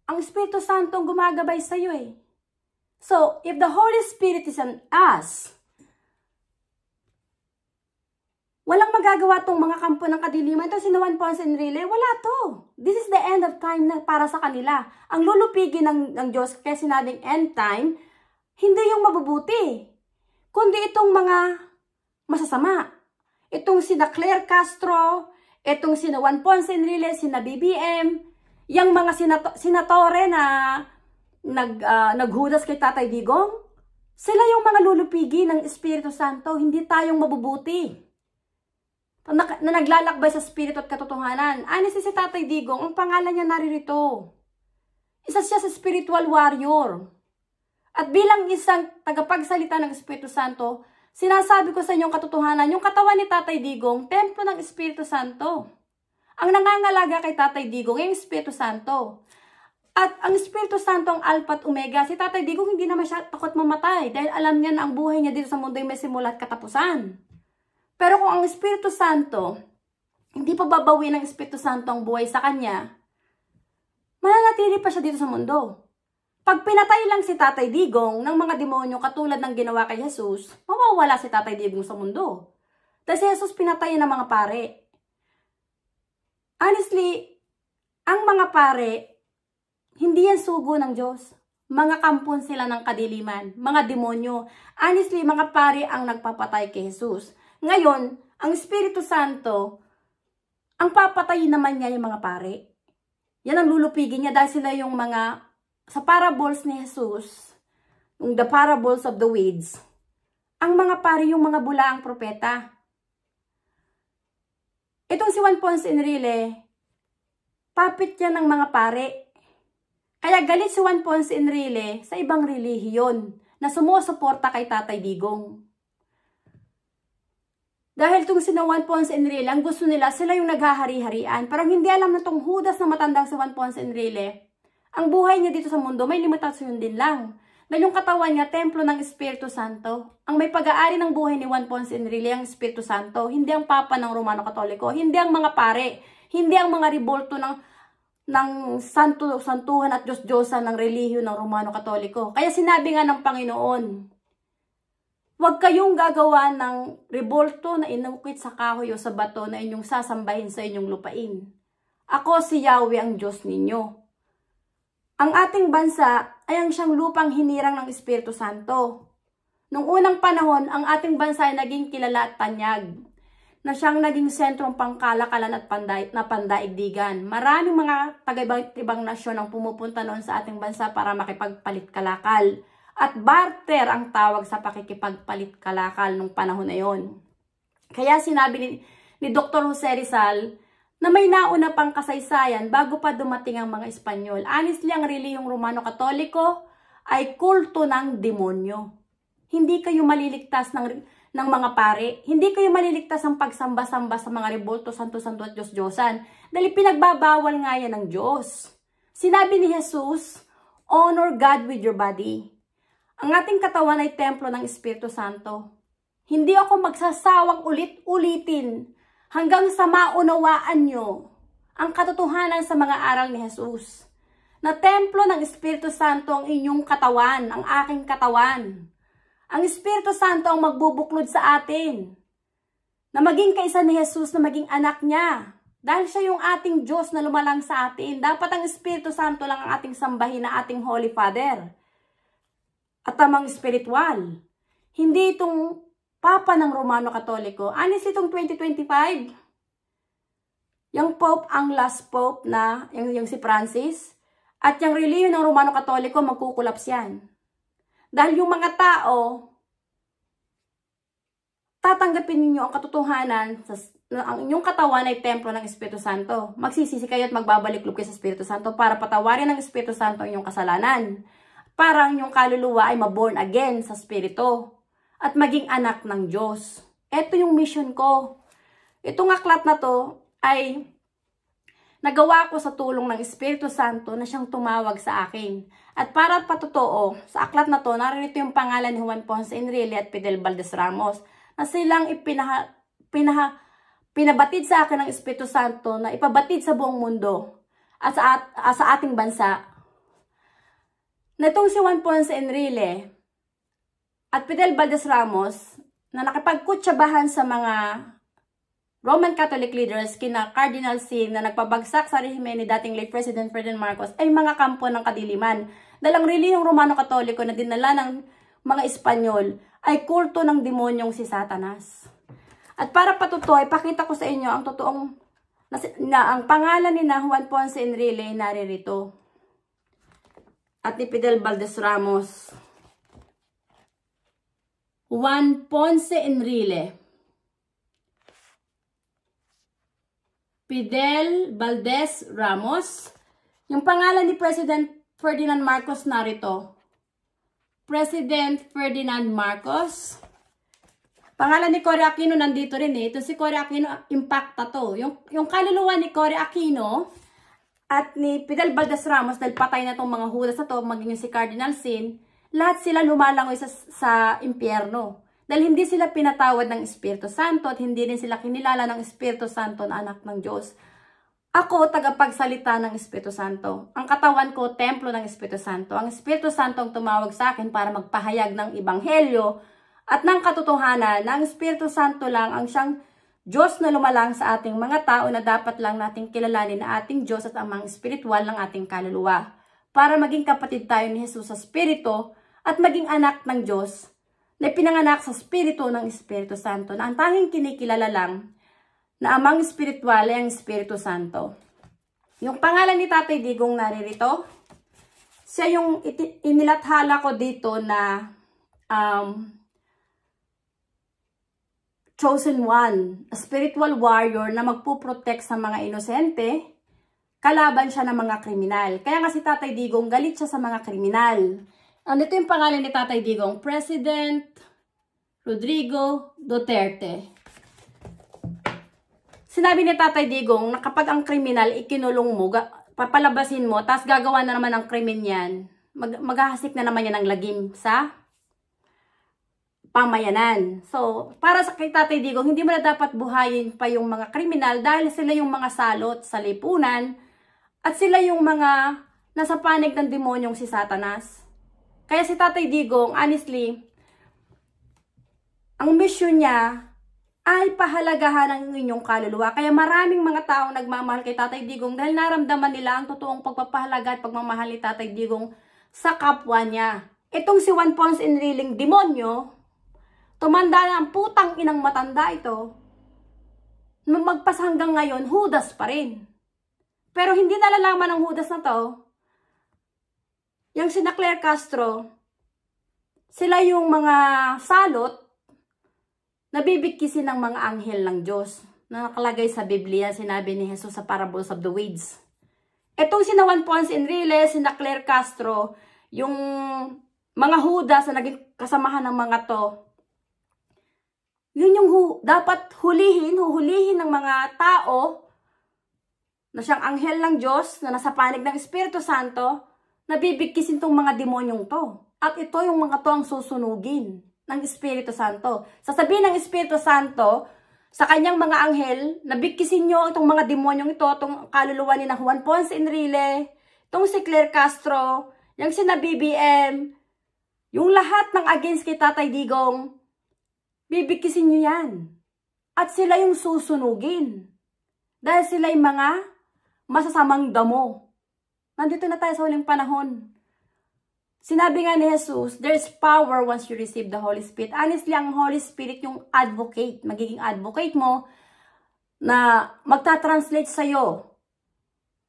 ang Espiritu Santo ang gumagabay sa iyo eh. So, if the Holy Spirit is in us, walang magagawa tong mga kampo ng kadiliman. Ito si Juan Ponce Enrile, wala to. This is the end of time na para sa kanila. Ang lulupigin ng Diyos, kaya sinabing end time, hindi yung mabubuti, kundi itong mga masasama. Itong sina Claire Castro, itong sina Juan Ponce Enrile, sina BBM, yung mga senatore na naghudas kay Tatay Digong, sila yung mga lulupigi ng Espiritu Santo, hindi tayong mabubuti. Na naglalakbay sa Espiritu at katotohanan. Honestly, si Tatay Digong, ang pangalan niya naririto. Isa siya sa spiritual warrior. At bilang isang tagapagsalita ng Espiritu Santo, sinasabi ko sa inyong katotohanan, yung katawan ni Tatay Digong, templo ng Espiritu Santo. Ang nangangalaga kay Tatay Digong ay ang Espiritu Santo. At ang Espiritu Santo ang Alpha at Omega. Si Tatay Digong hindi naman siya takot mamatay dahil alam niya na ang buhay niya dito sa mundo ay may simula at katapusan. Pero kung ang Espiritu Santo, hindi pa babawi ng Espiritu Santo ang buhay sa kanya, mananatili pa siya dito sa mundo. Pag pinatay lang si Tatay Digong ng mga demonyo katulad ng ginawa kay Jesus, mawawala si Tatay Digong sa mundo. Dahil si Jesus pinatay ng mga pare. Honestly, ang mga pare, hindi yan sugo ng Diyos. Mga kampon sila ng kadiliman, mga demonyo. Honestly, mga pare ang nagpapatay kay Jesus. Ngayon, ang Espiritu Santo, ang papatayin naman niya yung mga pare. Yan ang lulupigin niya dahil sila yung mga, sa parables ni Jesus, yung the parables of the weeds, ang mga pare yung mga bulaang propeta. Itong si Juan Ponce Enrile, puppet yan ng mga pare. Kaya galit si Juan Ponce Enrile sa ibang relihiyon na sumusuporta kay Tatay Digong. Dahil itong si Juan Ponce Enrile, ang gusto nila, sila yung naghahari-harian. Parang hindi alam na itong Judas na matandang si Juan Ponce Enrile, ang buhay niya dito sa mundo, may limitasyon din lang. Dahil yung katawan niya, templo ng Espiritu Santo. Ang may pag-aari ng buhay ni Juan Ponce Enrile, ang Espiritu Santo. Hindi ang Papa ng Romano Katoliko, hindi ang mga pare, hindi ang mga ribolto ng santuhan at Diyos-Diyosan ng relihiyon ng Romano Katoliko. Kaya sinabi nga ng Panginoon, huwag kayong gagawa ng ribolto na inukit sa kahoy o sa bato na inyong sasambahin sa inyong lupain. Ako si Yahweh ang Diyos ninyo. Ang ating bansa ay ang siyang lupang hinirang ng Espiritu Santo. Noong unang panahon, ang ating bansa ay naging kilala at tanyag, na siyang naging sentrong pangkalakalan at pandaigdigan. Maraming mga taga-ibang nasyon ang pumupunta noon sa ating bansa para makipagpalit-kalakal. At barter ang tawag sa pakikipagpalit-kalakal nung panahon na yon. Kaya sinabi ni Dr. Jose Rizal na may nauna pang kasaysayan bago pa dumating ang mga Espanyol. Honestly, ang relihiyong Romano Katoliko ay kulto ng demonyo. Hindi kayo maliligtas ng mga pare. Hindi kayo maliligtas ang pagsamba-samba sa mga ribolto, santo-santo at Diyos-Diyosan. Dahil pinagbabawal nga yan ng Diyos. Sinabi ni Jesus, honor God with your body. Ang ating katawan ay templo ng Espiritu Santo. Hindi ako magsasawang ulit-ulitin hanggang sa maunawaan nyo ang katotohanan sa mga aral ni Jesus. Na templo ng Espiritu Santo ang inyong katawan, ang aking katawan. Ang Espiritu Santo ang magbubuklod sa atin. Na maging kaisa ni Jesus, na maging anak niya. Dahil siya yung ating Diyos na lumalang sa atin. Dapat ang Espiritu Santo lang ang ating sambahin na ating Holy Father. At tamang spiritual. Hindi itong Papa ng Romano Katoliko. Honestly, itong 2025, yung Pope, ang last Pope na, yung si Francis, at yung relihiyon ng Romano Katoliko, magkukulaps yan. Dahil yung mga tao, tatanggapin ninyo ang katotohanan na ang inyong katawan ay templo ng Espiritu Santo. Magsisisi kayo at magbabalik loob kayo sa Espiritu Santo para patawarin ng Espiritu Santo ang inyong kasalanan. Para ang inyong kaluluwa ay maborn again sa Espiritu at maging anak ng Diyos. Ito yung mission ko. Itong aklat na to ay nagawa ko sa tulong ng Espiritu Santo na siyang tumawag sa akin. At para patotoo, sa aklat na to, naririto yung pangalan ni Juan Ponce Enrile at Fidel Valdez Ramos na silang pinabatid sa akin ng Espiritu Santo na ipabatid sa buong mundo at sa ating bansa. Na itong si Juan Ponce Enrile at Fidel Valdez Ramos na nakipagkutsabahan sa mga Roman Catholic leaders kina Cardinal Sin na nagpabagsak sa rehimen ni dating late President Ferdinand Marcos ay mga kampo ng kadiliman. Dalang relihiyong Romano Katoliko na dinala ng mga Espanyol ay kulto ng demonyong si Satanas. At para patutoy, ipakita ko sa inyo ang totoong na ang pangalan ni Juan Ponce Enrile naririto. At ni Fidel Valdez Ramos. Juan Ponce Enrile, Fidel Valdez Ramos. Yung pangalan ni President Ferdinand Marcos narito. President Ferdinand Marcos. Pangalan ni Cory Aquino nandito rin eh. Ito si Cory Aquino, impacta to. Yung kaluluwa ni Cory Aquino at ni Fidel Valdez Ramos, dahil patay na tong mga Judas na to, maging si Cardinal Sin, lahat sila lumalangoy sa impyerno. Dahil hindi sila pinatawad ng Espiritu Santo at hindi rin sila kinilala ng Espiritu Santo na anak ng Diyos. Ako, tagapagsalita ng Espiritu Santo. Ang katawan ko, templo ng Espiritu Santo. Ang Espiritu Santo ang tumawag sa akin para magpahayag ng Ebanghelyo at ng katotohanan na ang Espiritu Santo lang ang siyang Diyos na lumalang sa ating mga tao na dapat lang nating kilalanin na ating Diyos at amang espiritual ng ating kaluluwa. Para maging kapatid tayo ni Jesus sa Espiritu at maging anak ng Diyos na pinanganak sa Espiritu ng Espiritu Santo na ang tanging kinikilala lang na amang espiritual ay ang Espiritu Santo. Yung pangalan ni Tatay Digong naririto, siya yung inilathala ko dito na chosen one, a spiritual warrior na magpuprotect sa mga inosente, kalaban siya ng mga kriminal. Kaya nga si Tatay Digong, galit siya sa mga kriminal. Ito yung pangalan ni Tatay Digong, President Rodrigo Duterte. Sinabi ni Tatay Digong na kapag ang kriminal ikinulong mo, papalabasin mo, tapos gagawa na naman ng krimen yan, maghahasik na naman yan ng lagim sa pamayanan. So, para sa kay Tatay Digong, hindi mo na dapat buhayin pa yung mga kriminal dahil sila yung mga salot sa lipunan at sila yung mga nasa panig ng demonyong si Satanas. Kaya si Tatay Digong, honestly, ang mission niya ay pahalagahan ang inyong kaluluwa. Kaya maraming mga taong nagmamahal kay Tatay Digong dahil naramdaman nila ang totoong pagpapahalaga at pagmamahal ni Tatay Digong sa kapwa niya. Itong si Juan Ponce Enriling demonyo, tumanda na ang putang inang matanda ito, magpas hanggang ngayon, Judas pa rin. Pero hindi nalalaman ng Judas na to, yung sina Claire Castro, sila yung mga salot, nabibigkisin ng mga anghel ng Diyos na nakalagay sa Biblia, sinabi ni Jesus sa Parables of the Weeds. Itong sina Juan Ponce Enrile, sina Claire Castro, yung mga Judas na naging kasamahan ng mga to, yun yung dapat huhulihin ng mga tao na siyang anghel ng Diyos na nasa panig ng Espiritu Santo, nabibigkisin tong mga demonyong to. At ito yung mga to ang susunugin ng Espiritu Santo. Sasabihin ng Espiritu Santo sa kanyang mga anghel, nabigkisin nyo itong mga demonyong ito, itong kaluluwa ni na Juan Ponce Enrile, itong si Claire Castro, yung sina BBM, yung lahat ng against kay Tatay Digong, bibigkisin nyo yan. At sila yung susunugin. Dahil sila yung mga masasamang damo. Nandito na tayo sa huling panahon. Sinabi nga ni Jesus, there's power once you receive the Holy Spirit. Honestly, ang Holy Spirit yung advocate, magiging advocate mo na magta-translate sa'yo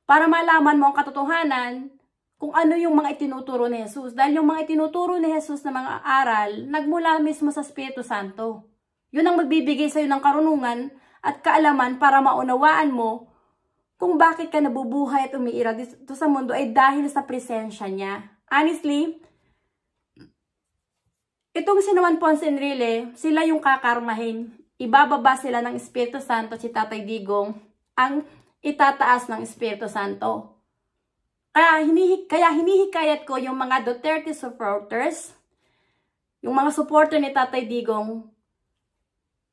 para malaman mo ang katotohanan kung ano yung mga itinuturo ni Jesus. Dahil yung mga itinuturo ni Jesus na mga aral, nagmula mismo sa Espiritu Santo. Yun ang magbibigay sa'yo ng karunungan at kaalaman para maunawaan mo kung bakit ka nabubuhay at umiira dito sa mundo ay dahil sa presensya niya. Honestly, itong si Juan Ponce Enrile, sila yung kakarmahin. Ibababa sila ng Espiritu Santo, si Tatay Digong, ang itataas ng Espiritu Santo. Kaya hinihikayat ko yung mga Duterte supporters, yung mga supporter ni Tatay Digong,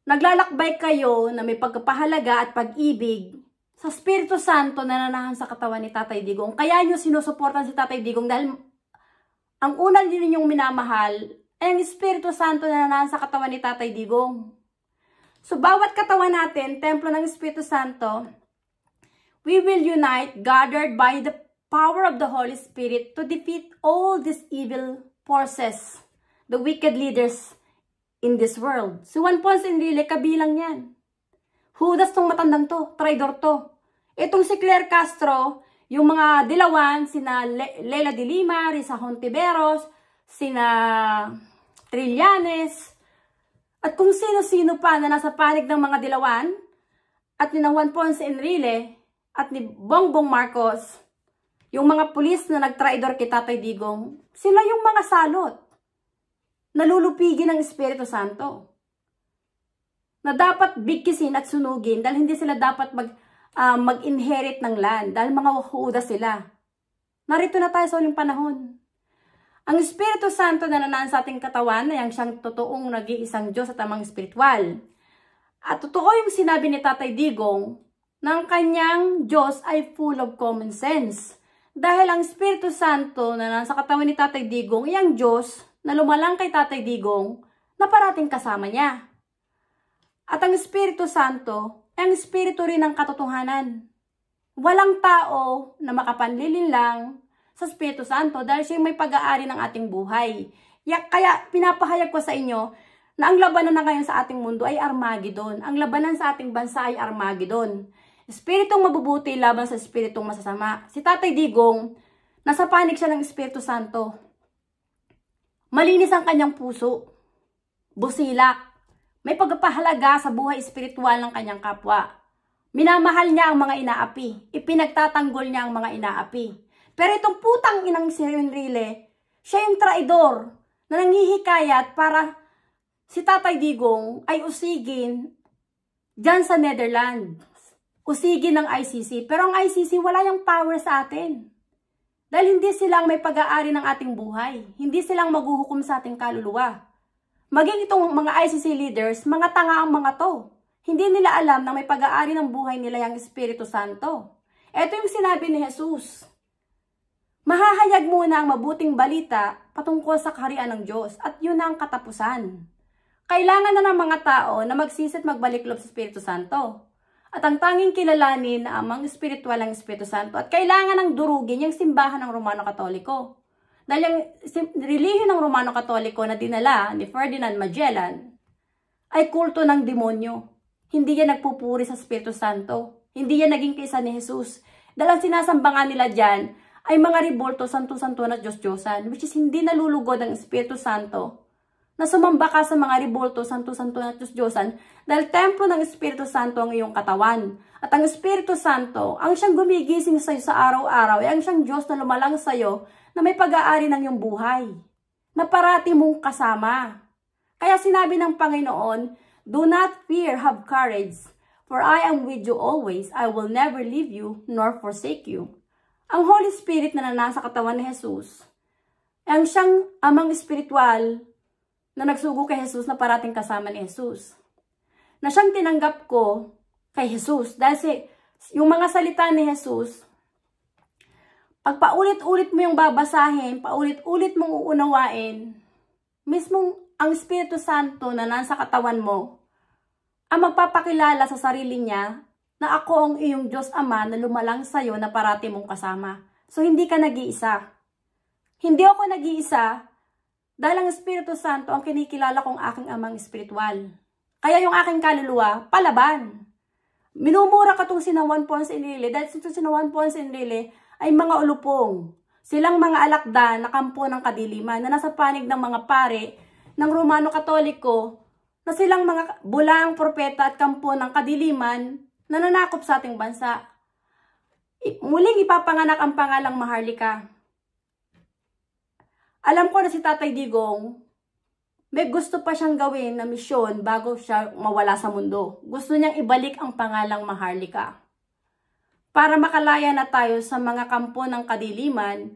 naglalakbay kayo na may pagpapahalaga at pag-ibig sa Espiritu Santo na nananahan sa katawan ni Tatay Digong. Kaya nyo sinusuportan si Tatay Digong dahil ang unang din ninyong minamahal ay ang Espiritu Santo na nananahan sa katawan ni Tatay Digong. So, bawat katawan natin, templo ng Espiritu Santo, we will unite, gathered by the power of the Holy Spirit to defeat all these evil forces, the wicked leaders in this world. Si Juan Ponce Enrile, kabilang yan. Judas tong matandang to, traidor to. Itong si Claire Castro, yung mga dilawan, sina Leila de Lima, Risa Hontiveros, sina Trillanes, at kung sino-sino pa na nasa panig ng mga dilawan, at ni Juan Ponce Enrile, at ni Bongbong Marcos, yung mga pulis na nagtraidor kay Tatay Digong, sila yung mga salot, nalulupigin ng Espiritu Santo, na dapat bigkisin at sunugin dahil hindi sila dapat mag-inherit ng land dahil mga Judas sila. Narito na tayo sa uling panahon. Ang Espiritu Santo na nanaan sa ating katawan ay ang siyang totoong nag-iisang Diyos at amang espiritual. At totoo yung sinabi ni Tatay Digong ng kanyang Diyos ay full of common sense. Dahil ang Espiritu Santo na nasa katawan ni Tatay Digong ay ang Diyos na lumalang kay Tatay Digong na parating kasama niya. At ang Espiritu Santo ay ang Espiritu rin ng katotohanan. Walang tao na makapanlilin lang sa Espiritu Santo dahil siya may pag-aari ng ating buhay. Kaya pinapahayag ko sa inyo na ang labanan na ngayon sa ating mundo ay Armageddon. Ang labanan sa ating bansa ay Armageddon. Espiritong mabubuti laban sa espiritong masasama. Si Tatay Digong, nasa panig siya ng Espiritu Santo. Malinis ang kanyang puso. Busilak. May pagpapahalaga sa buhay espiritual ng kanyang kapwa. Minamahal niya ang mga inaapi. Ipinagtatanggol niya ang mga inaapi. Pero itong putang inang si Enrile, siya yung traidor na nanghihikayat para si Tatay Digong ay usigin dyan sa Netherlands. Usigin ng ICC. Pero ang ICC wala yung power sa atin. Dahil hindi silang may pag-aari ng ating buhay. Hindi silang maghuhukom sa ating kaluluwa. Maging itong mga ICC leaders, mga tanga ang mga to. Hindi nila alam na may pag-aari ng buhay nila yung Espiritu Santo. Ito yung sinabi ni Jesus. Mahahayag muna ang mabuting balita patungkol sa kaharian ng Diyos at yun ang katapusan. Kailangan na ng mga tao na magsisit magbalik loob sa Espiritu Santo. At ang tanging kilalanin na amang espiritual ng Espiritu Santo at kailangan ng durugin yung simbahan ng Romano Katoliko. Dahil yung relihiyon ng Romano Katoliko na dinala ni Ferdinand Magellan ay kulto ng demonyo. Hindi yan nagpupuri sa Espiritu Santo. Hindi yan naging kaysa ni Jesus. Dahil ang sinasamba nila dyan ay mga ribolto, santo-santo na Diyos-Diyosan, which is hindi nalulugod ang Espiritu Santo na sumamba ka sa mga ribolto, santo-santo na Diyos-Diyosan dahil templo ng Espiritu Santo ang iyong katawan. At ang Espiritu Santo, ang siyang gumigising sa'yo sa araw-araw, ay ang siyang Diyos na lumalang sa'yo na may pag-aari ng iyong buhay, na parati mong kasama. Kaya sinabi ng Panginoon, do not fear, have courage, for I am with you always, I will never leave you nor forsake you. Ang Holy Spirit na nasa katawan ni Jesus, ang siyang amang espiritual na nagsugo kay Jesus na parating kasama ni Jesus. Na siyang tinanggap ko kay Jesus. Dahil yung mga salita ni Jesus, pag paulit-ulit mo yung babasahin, paulit-ulit mong uunawain, mismong ang Espiritu Santo na nasa katawan mo, ang magpapakilala sa sarili niya na ako ang iyong Diyos Ama na lumalang sa'yo na parati mong kasama. So, hindi ka nag-iisa. Hindi ako nag-iisa dahil ang Espiritu Santo ang kinikilala kong aking amang espiritual. Kaya yung aking kaluluwa, palaban. Minumura ka itong sina Juan Ponce Enrile dahil ito sina Juan Ponce Enrile ay mga ulupong. Silang mga alakdan na kampo ng kadiliman na nasa panig ng mga pare ng Romano Katoliko na silang mga bulang propeta at kampo ng kadiliman na nanakop sa ating bansa. Muling ipapanganak ang pangalang Maharlika. Alam ko na si Tatay Digong, may gusto pa siyang gawin na misyon bago siya mawala sa mundo. Gusto niyang ibalik ang pangalang Maharlika para makalaya na tayo sa mga kampo ng kadiliman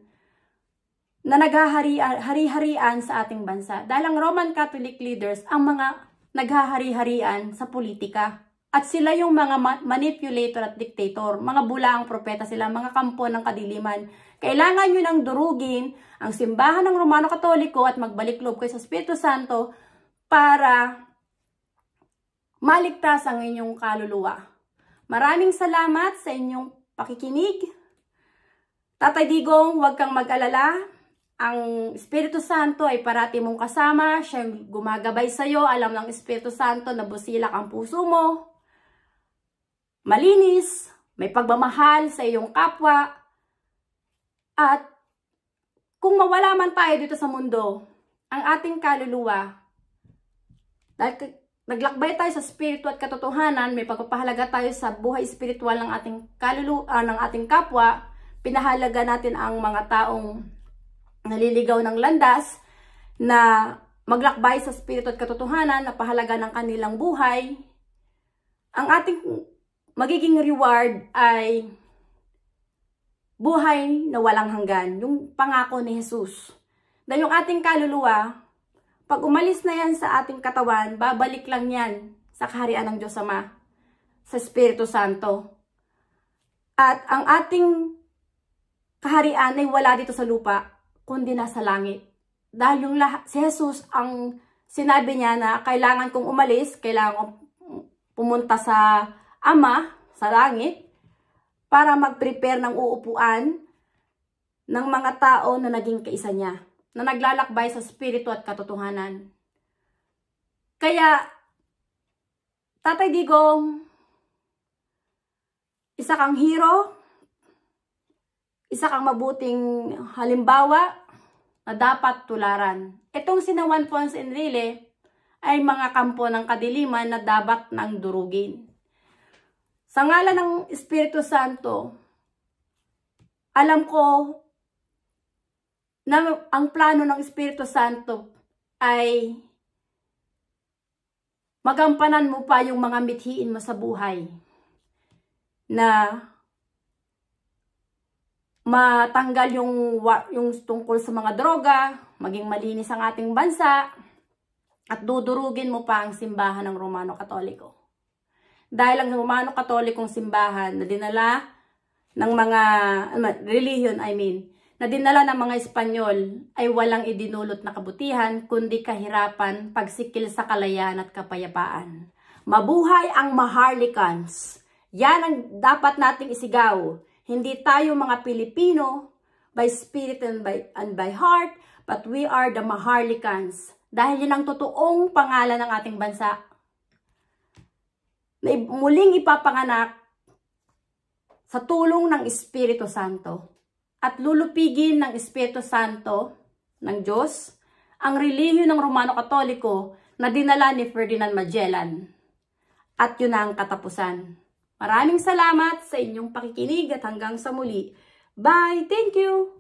na naghahari-harian sa ating bansa. Dahil ang Roman Catholic leaders ang mga naghahari-harian sa politika. At sila yung mga manipulator at dictator. Mga bulaang propeta sila, mga kampo ng kadiliman. Kailangan nyo nang durugin ang simbahan ng Romano Katoliko at magbalik loob kayo sa Espiritu Santo para maligtas ang inyong kaluluwa. Maraming salamat sa inyong pakikinig. Tatay Digong, huwag kang mag-alala. Ang Espiritu Santo ay parati mong kasama. Siya gumagabay sa iyo. Alam ng Espiritu Santo na busilak ang puso mo. Malinis, may pagmamahal sa iyong kapwa. At kung mawala man tayo dito sa mundo, ang ating kaluluwa, dahil naglakbay tayo sa spirito at katotohanan, may pagpapahalaga tayo sa buhay espiritual ng ating kaluluwa, ng ating kapwa, pinahalaga natin ang mga taong naliligaw ng landas na maglakbay sa spirito at katotohanan, na pahalaga ng kanilang buhay. Ang ating magiging reward ay buhay na walang hanggan, yung pangako ni Jesus. Dahil yung ating kaluluwa, pag umalis na yan sa ating katawan, babalik lang yan sa kaharian ng Diyos Ama, sa Espiritu Santo. At ang ating kaharian ay wala dito sa lupa, kundi nasa langit. Dahil yung si Jesus, ang sinabi niya na kailangan kong umalis, kailangan kong pumunta sa Ama, sa langit, para mag-prepare ng uupuan ng mga tao na naging kaisa niya, na naglalakbay sa spirito at katotohanan. Kaya, Tatay Digong, isa kang hero, isa kang mabuting halimbawa na dapat tularan. Itong sina Juan Ponce Enrile ay mga kampo ng kadiliman na dapat nang durugin. Sa ngalan ng Espiritu Santo, alam ko na ang plano ng Espiritu Santo ay magampanan mo pa yung mga mithiin mo sa buhay na matanggal yung tungkol sa mga droga, maging malinis ang ating bansa, at dudurugin mo pa ang simbahan ng Romano Katoliko. Dahil ang Romano Katolikong simbahan na dinala ng mga relihiyon, na dinala ng mga Espanyol ay walang idinulot na kabutihan, kundi kahirapan, pagsikil sa kalayaan at kapayapaan. Mabuhay ang Maharlikans! Yan ang dapat nating isigaw. Hindi tayo mga Pilipino by spirit and by heart, but we are the Maharlikans. Dahil yun ang totoong pangalan ng ating bansa. Na muling ipapanganak sa tulong ng Espiritu Santo. At lulupigin ng Espiritu Santo ng Diyos ang relihiyon ng Romano Katoliko na dinala ni Ferdinand Magellan. At yun ang katapusan. Maraming salamat sa inyong pakikinig at hanggang sa muli. Bye! Thank you!